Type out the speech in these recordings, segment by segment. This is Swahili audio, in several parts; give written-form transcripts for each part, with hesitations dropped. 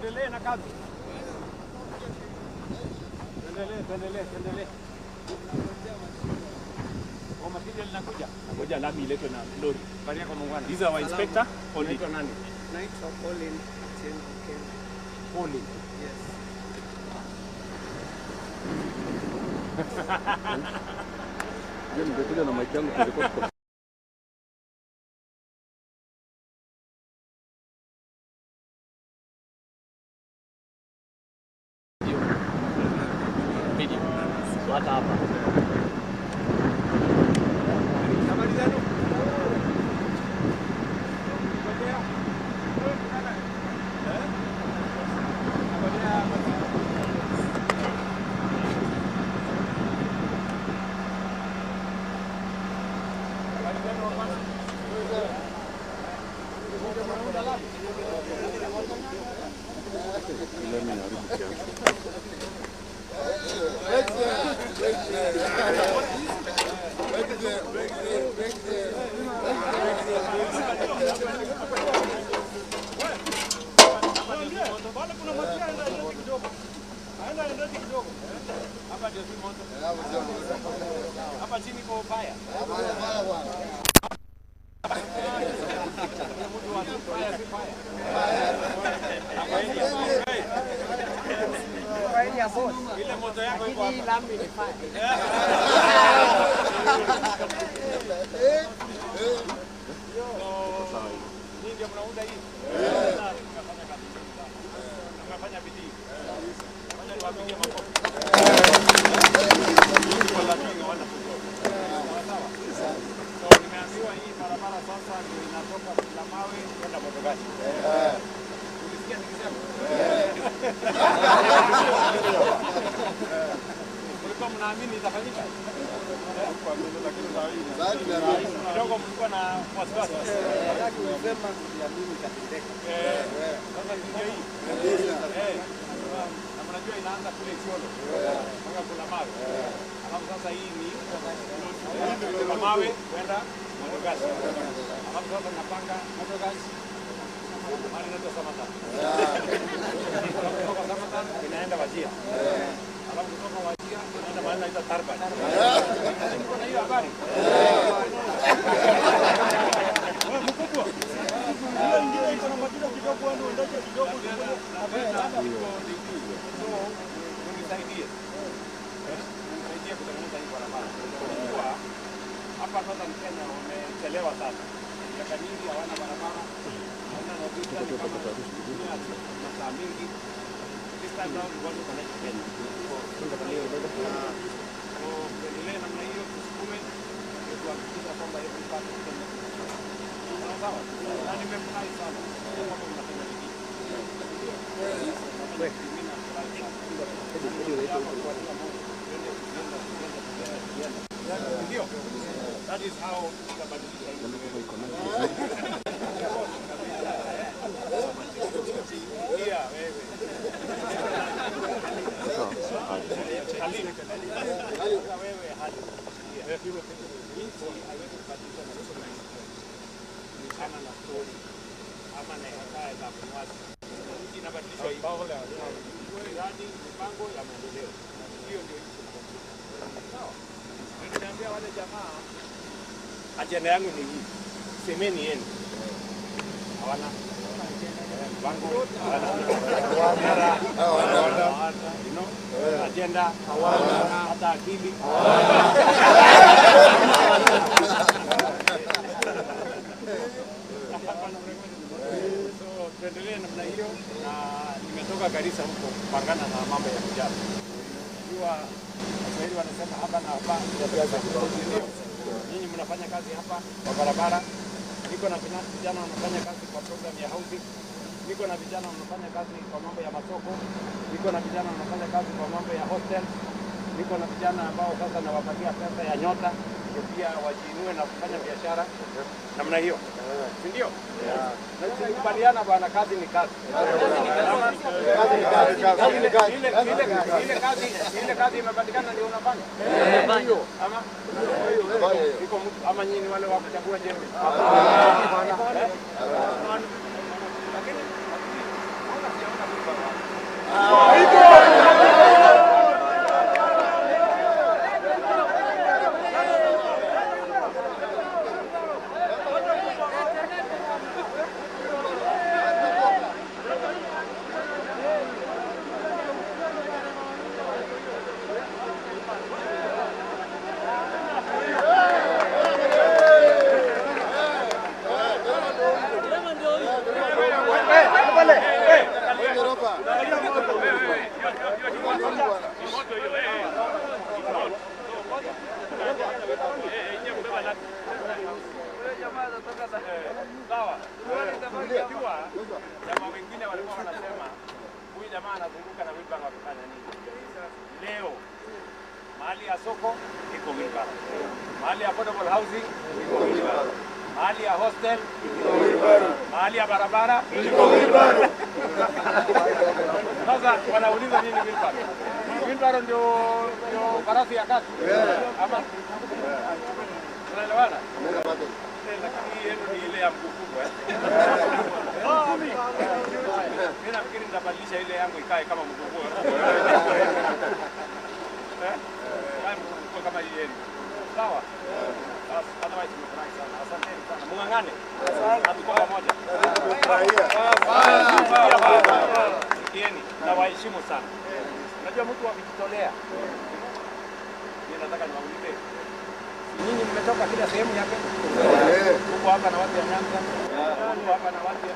Tuendelee na kazi. Tuendelee. Kwa material nakuja. Ngoja lami iletwe na lori. Bali kwa muungano. These are our inspector. Naitwa nani? Naitwa Pauline. Pauline. Yes. Mimi ningekuja na mic yangu kwa video. Hata hapa. Habari zenu? Hapa chini kwa fire. Ile moto yako iko hapa. Lami ni fire. Ni ndio mnaunda hii. Tunafanya bidii. Fanya niwapigie makofi. So nimeambiwa hii barabara sasa ndio inatoka Kilamawe kwenda Motogashi. Ulisikia nikisema? Mlikuwa mnaamini itafanyika? Kidogo mlikuwa na wasiwasi. Nataka kusema kuamini itatendeka. Sasa ndio hii. Na mnajua inaanza kule Isiolo. Mpaka Kilamawe. Alafu sasa hii ni Kilamawe kwenda Motogashi. Alafu sasa napanga Motogashi mali nato Samata. Kutoka Samata inaenda Wajia. Alafu kutoka Wajia inaenda mahali inaitwa Tarban. Kuna hiyo habari? Wewe mkubwa. Hiyo ingine iko na matatizo kidogo ndio ndio kidogo unisaidie. Unisaidie kutengeneza hii barabara. Hapa sasa ni Kenya wamechelewa sana. Miaka mingi hawana barabara. Hawana nobita na saa mingi. This time now we want to connect Kenya. Tuendelee namna hiyo tusukume kuhakikisha kwamba every part of Kenya. Sawa. Na nimefurahi sana kwamba mnafanya bidii. Ndio. That is how tunabadilisha wale jamaa ajenda yangu ni hii. Semeni yenu. Hawana bango, hawana agenda, hawana hata akili. So tuendelee namna hiyo, na nimetoka Garissa huko kupangana na mambo ya vijana. Unajua Waswahili wanasema hapa na hapa. Nyinyi mnafanya kazi hapa kwa barabara. Niko na vijana wanafanya kazi kwa program ya housing. Niko na vijana wanafanya kazi kwa mambo ya masoko. Niko na vijana wanafanya kazi kwa mambo ya hostel. Niko na vijana ambao sasa nawapatia pesa ya nyota ndio pia wajiinue na kufanya biashara namna hiyo. Si ndio? Na tukubaliana bwana, kazi ni kazi. Ile kazi imepatikana ndio unafanya. Ndio. Ama nyinyi wale wa kuchagua jembe. Lakini Jamaa wengine walikuwa wanasema huyu jamaa anazunguka na wheelbarrow akifanya nini? Leo mahali ya soko iko wheelbarrow, mahali ya affordable housing iko wheelbarrow, mahali ya hostel iko wheelbarrow, mahali ya barabara iko wheelbarrow. Sasa wanauliza nini wheelbarrow? Wheelbarrow ndio farasi ya kati ama unaelewana? Lakini yenu ni ile ya mkubwa. Mimi nafikiri nitabadilisha ile yangu ikae kama mkubwa. Mkubwa kama hii yenu. Sawa? Otherwise tumefurahi sana. Asanteni sana. Mungangane. Tuko pamoja. Sikieni na waheshimu sana. Unajua mtu akijitolea. Mimi nataka niwaulize. Nyinyi mmetoka kila sehemu yake? Huko hapa na watu ya Nyanza. Huko hapa na watu ya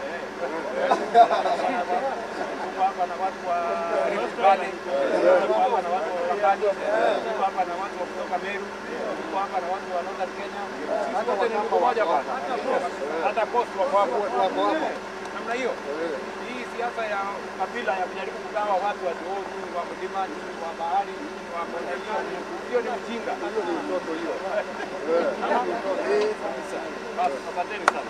huko hapa na watu wa Rift Valley. Huko hapa na watu wa Kambani. Huko hapa na watu wa kutoka Meru. Huko hapa na watu wa Northern Kenya. Hata wote ni mko moja bwana. Hata Coast wako hapo. Namna hiyo. Hii siasa ya kabila ya kujaribu kugawa watu wa Jehova, wa mlima, wa bahari, wa bonde, hiyo ni ujinga. Hiyo ni mtoto hiyo. Basi asanteni sana.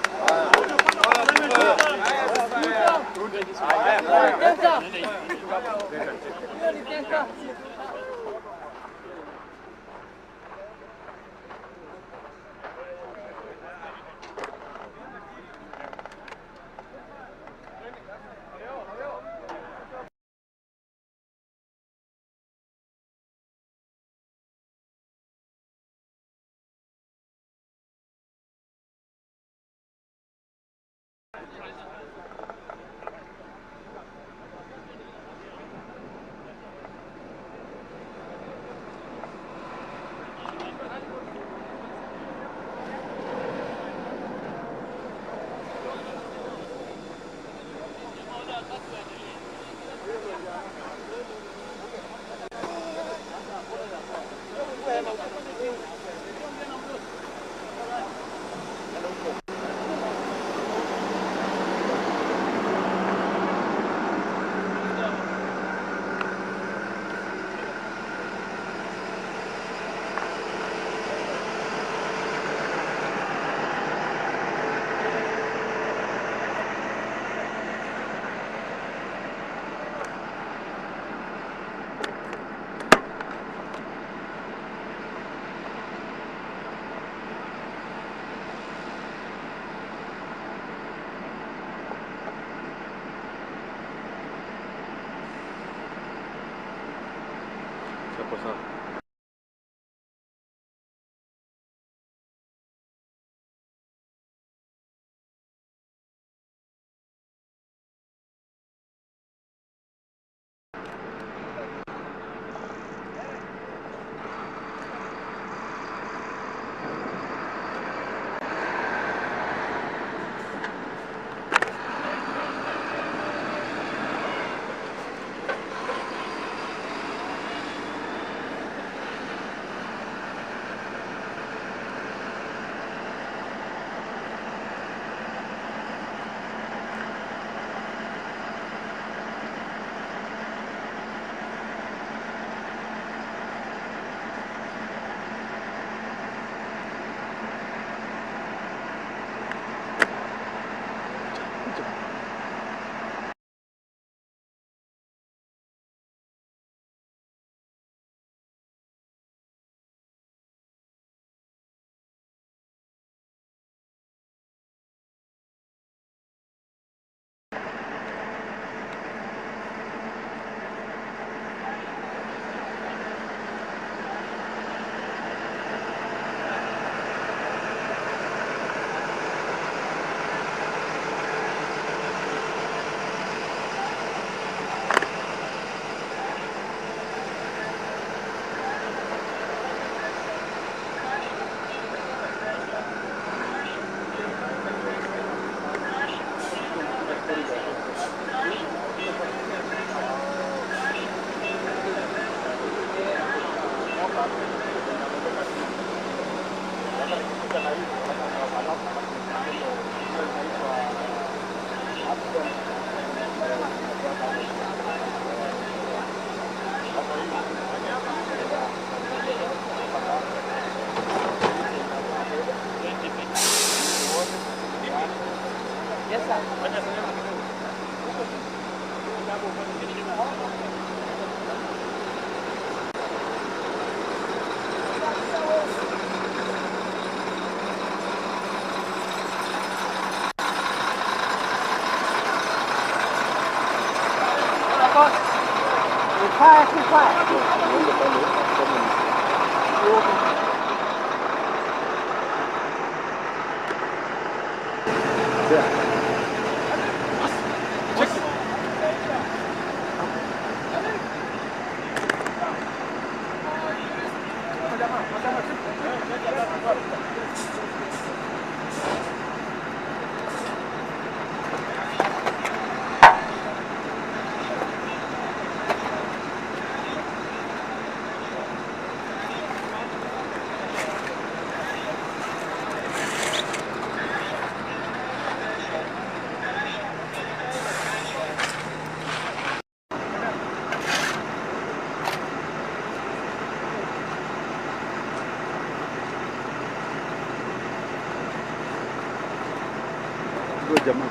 Jamaa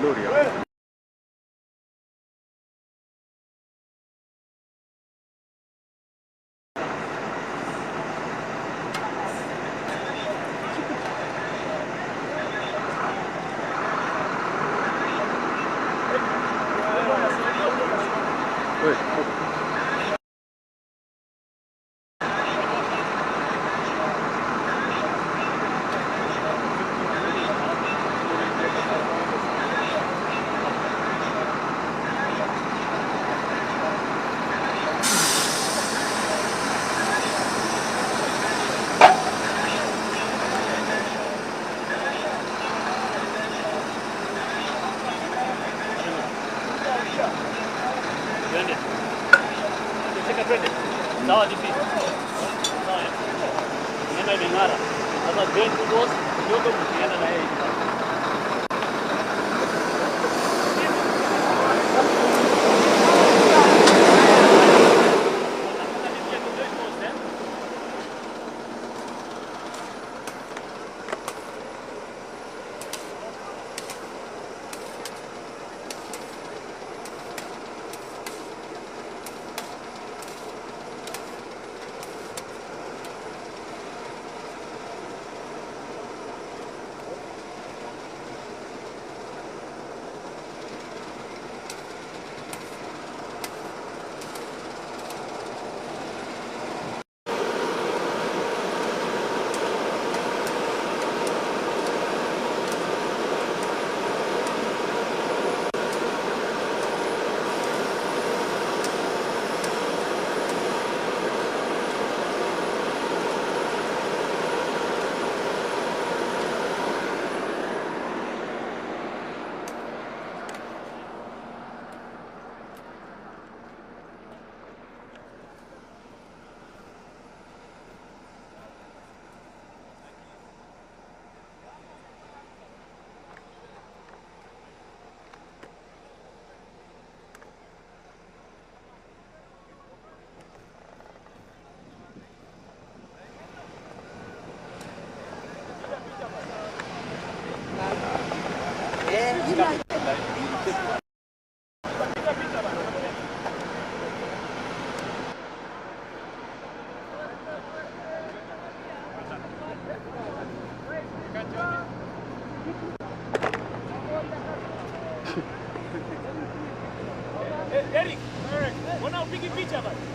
lori hapa. Sawa DP. Sawa. Nenda imeng'ara. Sasa join to those kidogo mkienda na yeye. Eric, mbona upigi picha basi?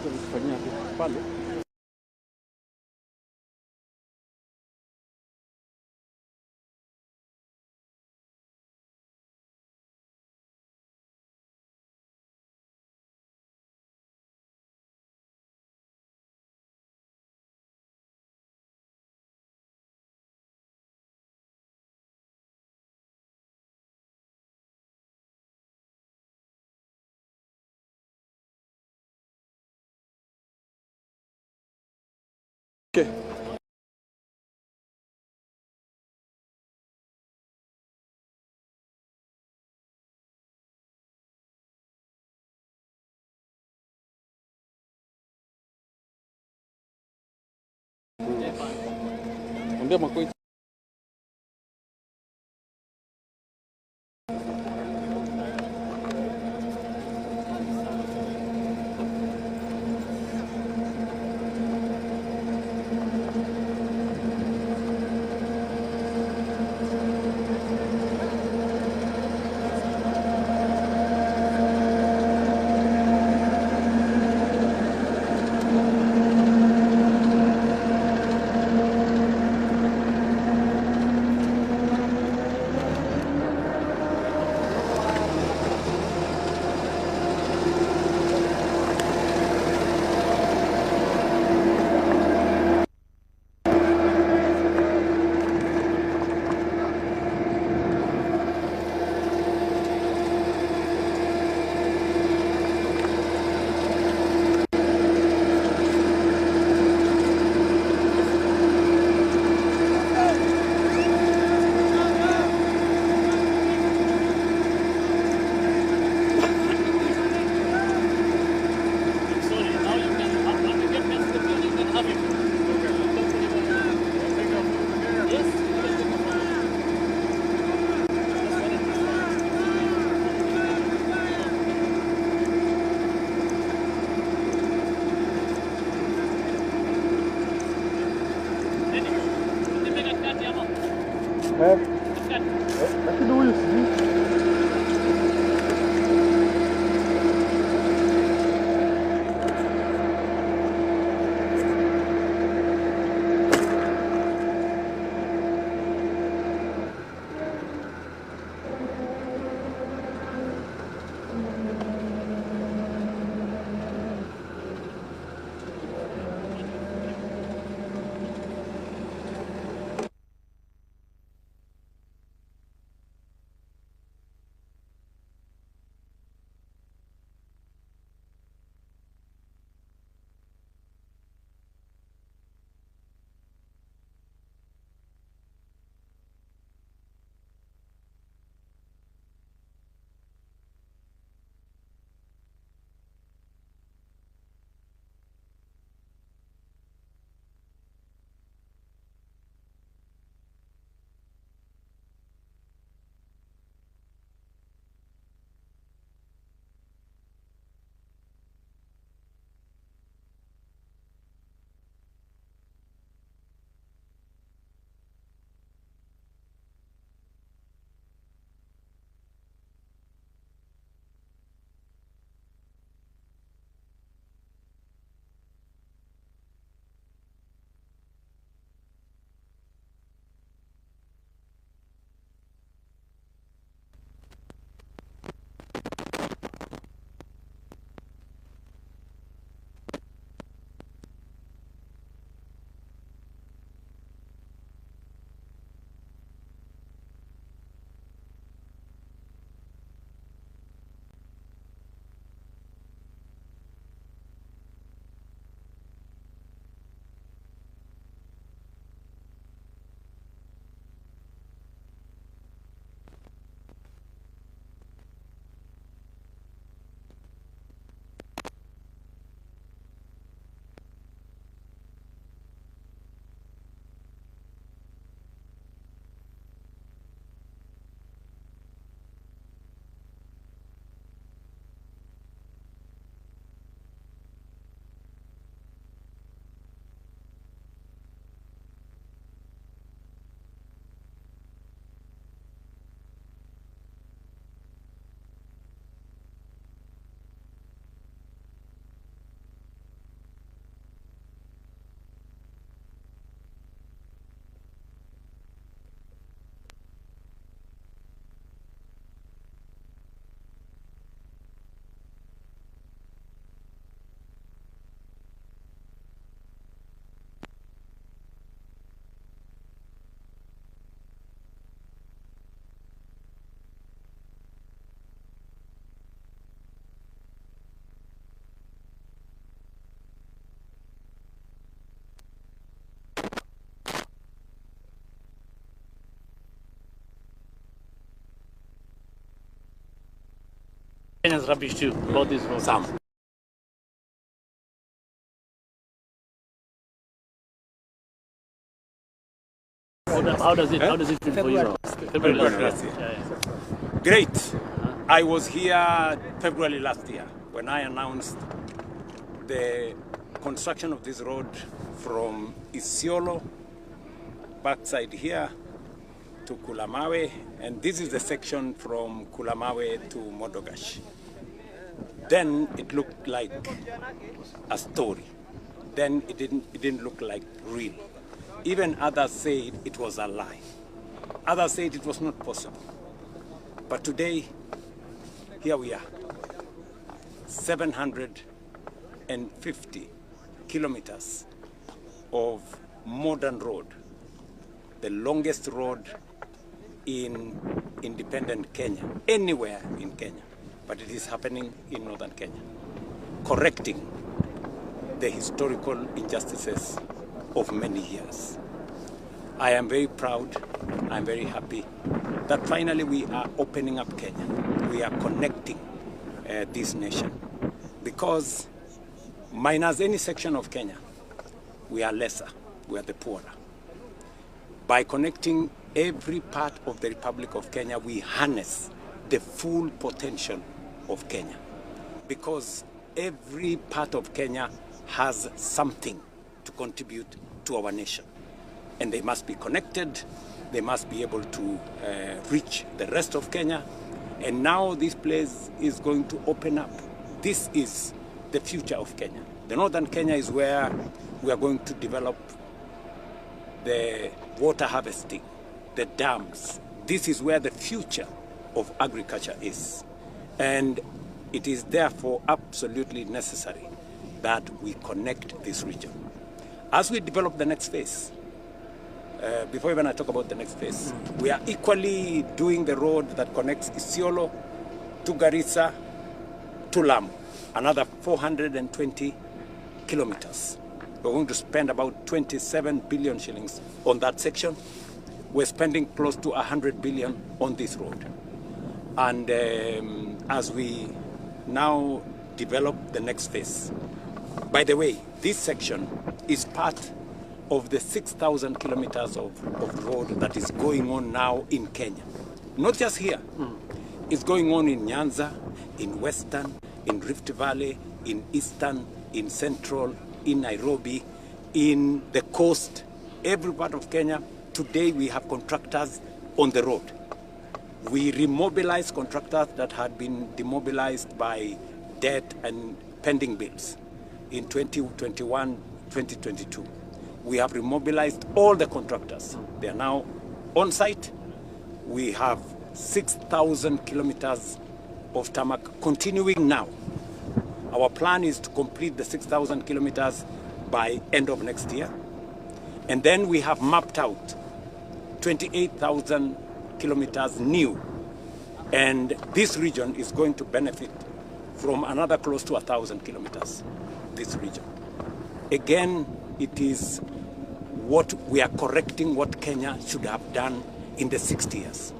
Kufanyia pale. Mwambie Makoi. Lakini huyu sijui. Kenyans rubbish too about this road. Some. How does it feel for you? February last year. year. Yeah. Great. I was here February last year when I announced the construction of this road from Isiolo, backside here, to Kulamawe, and this is the section from Kulamawe to Modogash. Then it looked like a story. Then it didn't look like real. Even others said it was a lie. Others said it was not possible. But today, here we are, 750 kilometers of modern road, the longest road in independent Kenya, anywhere in Kenya, but it is happening in northern Kenya, correcting the historical injustices of many years. I am very proud, I'm very happy that finally we are opening up Kenya. We are connecting this nation, because minus any section of Kenya, we are lesser, we are the poorer. By connecting every part of the Republic of Kenya, we harness the full potential of Kenya, because every part of Kenya has something to contribute to our nation, and they must be connected. They must be able to reach the rest of Kenya, and now this place is going to open up. This is the future of Kenya. The northern Kenya is where we are going to develop the water harvesting, the dams. This is where the future of agriculture is. And it is therefore absolutely necessary that we connect this region. As we develop the next phase, before even I talk about the next phase, we are equally doing the road that connects Isiolo to Garissa to Lamu, another 420 kilometers. We're going to spend about 27 billion shillings on that section. We're spending close to 100 billion on this road. And as we now develop the next phase, by the way, this section is part of the 6,000 kilometers of road that is going on now in Kenya. Not just here. It's going on in Nyanza, in Western, in Rift Valley, in Eastern, in Central, in Nairobi, in the coast, every part of Kenya. Today we have contractors on the road. We remobilize contractors that had been demobilized by debt and pending bills in 2021, 2022. We have remobilized all the contractors. They are now on site. We have 6,000 kilometers of tarmac continuing now. Our plan is to complete the 6,000 kilometers by end of next year. And then we have mapped out 28,000 kilometers new. And this region is going to benefit from another close to 1,000 kilometers, this region. Again, it is what we are correcting what Kenya should have done in the 60 years.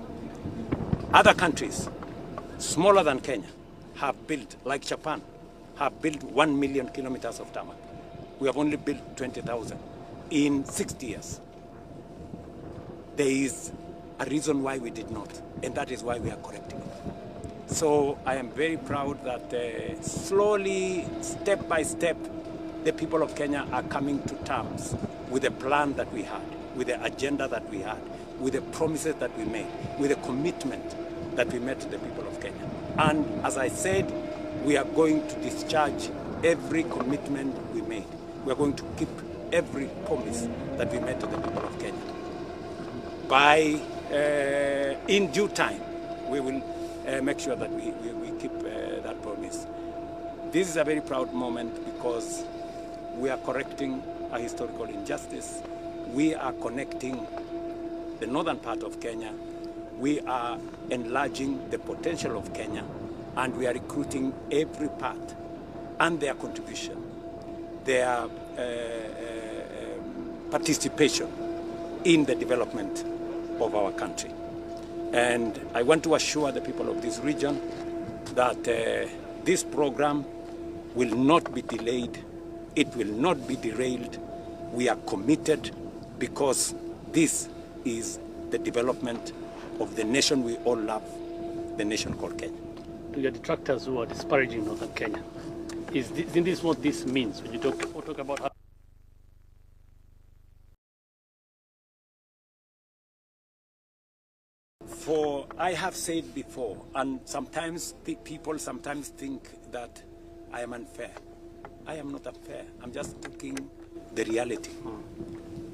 Other countries, smaller than Kenya, have built, like Japan, have built 1 million kilometers of tarmac. We have only built 20,000 in 60 years. There is a reason why we did not, and that is why we are correcting it. So I am very proud that slowly, step by step, the people of Kenya are coming to terms with the plan that we had, with the agenda that we had, with the promises that we made, with the commitment that we made to the people of Kenya. And as I said, we are going to discharge every commitment we made. We are going to keep every promise that we made to the people of Kenya. By, in due time, we will make sure that we keep that promise. This is a very proud moment because we are correcting a historical injustice. We are connecting the northern part of Kenya. We are enlarging the potential of Kenya, and we are recruiting every part and their contribution, their participation in the development of our country. And I want to assure the people of this region that this program will not be delayed. It will not be derailed. We are committed because this is the development of the nation we all love, the nation called Kenya. To your detractors who are disparaging Northern Kenya, isn't this what this means when you talk about how For I have said before, and sometimes people sometimes think that I am unfair. I am not unfair. I'm just talking the reality.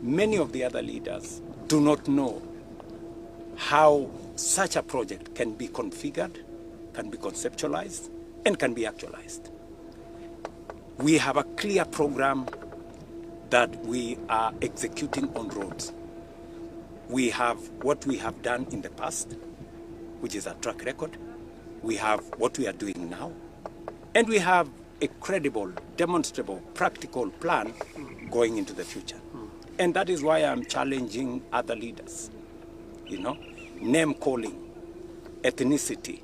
Many of the other leaders do not know how such a project can be configured, can be conceptualized, and can be actualized. We have a clear program that we are executing on roads. We have what we have done in the past, which is a track record. We have what we are doing now. And we have a credible, demonstrable, practical plan going into the future. And that is why I'm challenging other leaders. You know, name calling, ethnicity,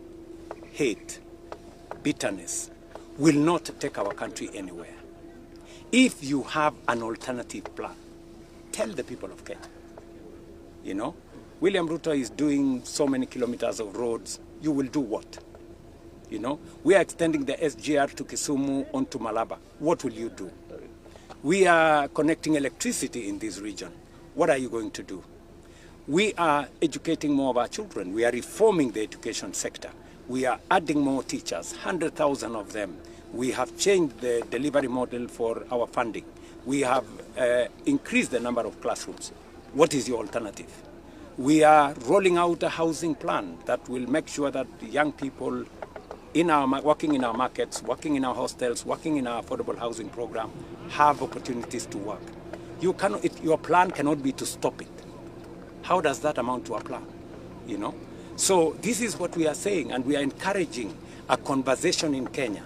hate, bitterness will not take our country anywhere. If you have an alternative plan, tell the people of Kenya. You know, William Ruto is doing so many kilometers of roads. You will do what? You know, we are extending the SGR to Kisumu onto Malaba. What will you do? We are connecting electricity in this region. What are you going to do? We are educating more of our children. We are reforming the education sector. We are adding more teachers, 100,000 of them. We have changed the delivery model for our funding. We have increased the number of classrooms. What is your alternative? We are rolling out a housing plan that will make sure that the young people working in our markets, working in our hostels, working in our affordable housing program have opportunities to work. Your plan cannot be to stop it. How does that amount to a plan? You know? So this is what we are saying, and we are encouraging a conversation in Kenya.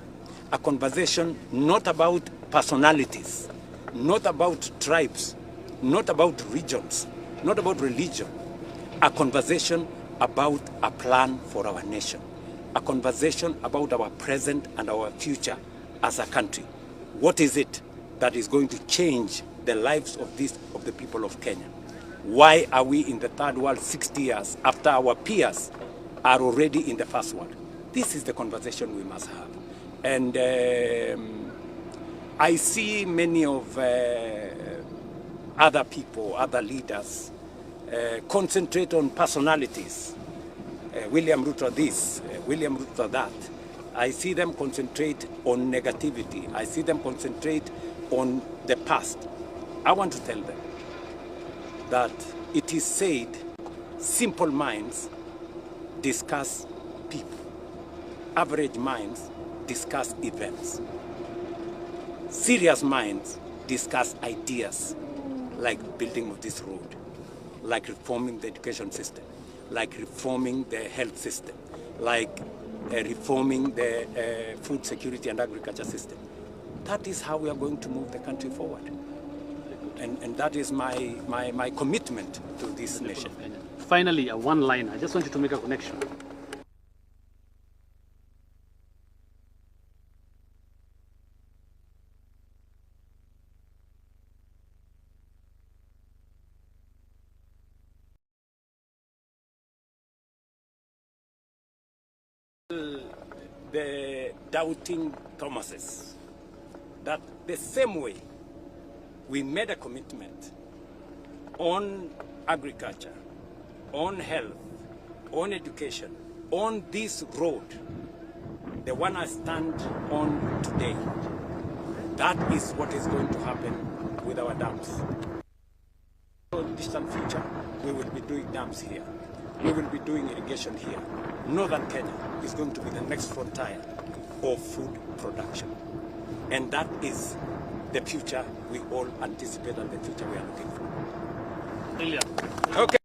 A conversation not about personalities, not about tribes, not about regions, not about religion. A conversation about a plan for our nation. A conversation about our present and our future as a country. What is it that is going to change the lives of the people of Kenya? Why are we in the third world 60 years after our peers are already in the first world? This is the conversation we must have. And I see many of other people, other leaders, concentrate on personalities. William Ruto this, William Ruto that. I see them concentrate on negativity. I see them concentrate on the past. I want to tell them that it is said, simple minds discuss people. Average minds discuss events. Serious minds discuss ideas, like building of this road, like reforming the education system, like reforming the health system, like reforming the food security and agriculture system. That is how we are going to move the country forward. And that is my commitment to this nation. Finally, a one-liner. I just want you to make a connection. The doubting Thomases, that the same way we made a commitment on agriculture, on health, on education, on this road, the one I stand on today, that is what is going to happen with our dams. In the distant future, we will be doing dams here. We will be doing irrigation here. Northern Kenya is going to be the next frontier of food production. And that is the future we all anticipate and the future we are looking for. Brilliant. Okay.